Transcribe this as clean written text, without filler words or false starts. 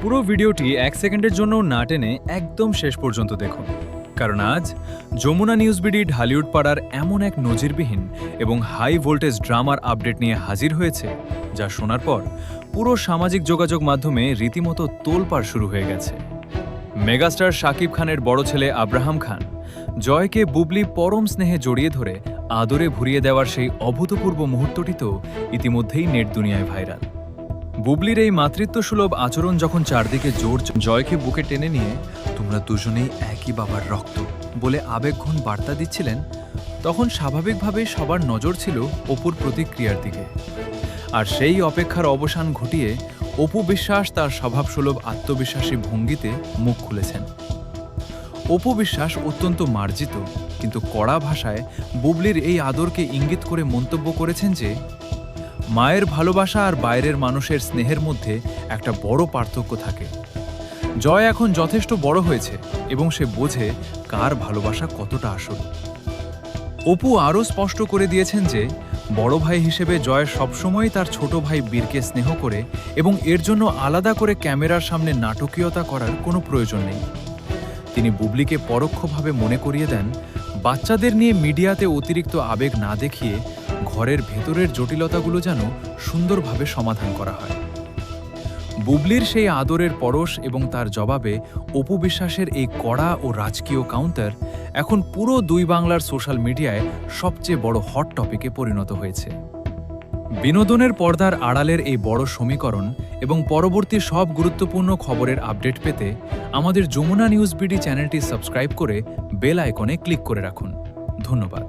পুরো ভিডিওটি 1 সেকেন্ডের জন্য না টেনে একদম শেষ পর্যন্ত দেখুন, কারণ আজ যমুনা নিউজ বিডি ঢালিউড পাড়ার এমন এক নজিরবিহীন এবং হাই ভোল্টেজ ড্রামার আপডেট নিয়ে হাজির হয়েছে, যা শোনার পর পুরো সামাজিক যোগাযোগ মাধ্যমে রীতিমতো তোলপাড় শুরু হয়ে গেছে। মেগাস্টার শাকিব খানের বড় ছেলে আব্রাহাম খান জয়কে বুবলি পরম স্নেহে জড়িয়ে ধরে আদরে ভরিয়ে দেওয়ার সেই অভূতপূর্ব মুহূর্তটি তো ইতিমধ্যেই নেট দুনিয়ায় ভাইরাল। বুবলির এই মাতৃত্বসুলভ আচরণ যখন চারদিকে জোর জয়কে বুকে টেনে নিয়ে তোমরা দুজনেই একই বাবার রক্ত বলে আবেগঘন বার্তা দিচ্ছিলেন, তখন স্বাভাবিকভাবেই সবার নজর ছিল অপুর প্রতিক্রিয়ার দিকে। আর সেই অপেক্ষার অবসান ঘটিয়ে অপু বিশ্বাস তার স্বভাবসুলভ আত্মবিশ্বাসী ভঙ্গিতে মুখ খুলেছেন। অপু বিশ্বাস অত্যন্ত মার্জিত কিন্তু কড়া ভাষায় বুবলির এই আদরকে ইঙ্গিত করে মন্তব্য করেছেন যে মায়ের ভালোবাসা আর বাইরের মানুষের স্নেহের মধ্যে একটা বড় পার্থক্য থাকে। জয় এখন যথেষ্ট বড় হয়েছে এবং সে বোঝে কার ভালোবাসা কতটা আসল। অপু আরও স্পষ্ট করে দিয়েছেন যে বড় ভাই হিসেবে জয় সবসময় তার ছোট ভাই বীরকে স্নেহ করে এবং এর জন্য আলাদা করে ক্যামেরার সামনে নাটকীয়তা করার কোনো প্রয়োজন নেই। তিনি বুবলিকে পরোক্ষভাবে মনে করিয়ে দেন, বাচ্চাদের নিয়ে মিডিয়াতে অতিরিক্ত আবেগ না দেখিয়ে ঘরের ভেতরের জটিলতাগুলো যেন সুন্দরভাবে সমাধান করা হয়। বুবলির সেই আদরের পরশ এবং তার জবাবে অপু বিশ্বাসের এই কড়া ও রাজকীয় কাউন্টার এখন পুরো দুই বাংলার সোশ্যাল মিডিয়ায় সবচেয়ে বড় হট টপিকে পরিণত হয়েছে। বিনোদনের পর্দার আড়ালের এই বড় সমীকরণ এবং পরবর্তী সব গুরুত্বপূর্ণ খবরের আপডেট পেতে আমাদের যমুনা নিউজ বিডি চ্যানেলটি সাবস্ক্রাইব করে বেল আইকনে ক্লিক করে রাখুন। ধন্যবাদ।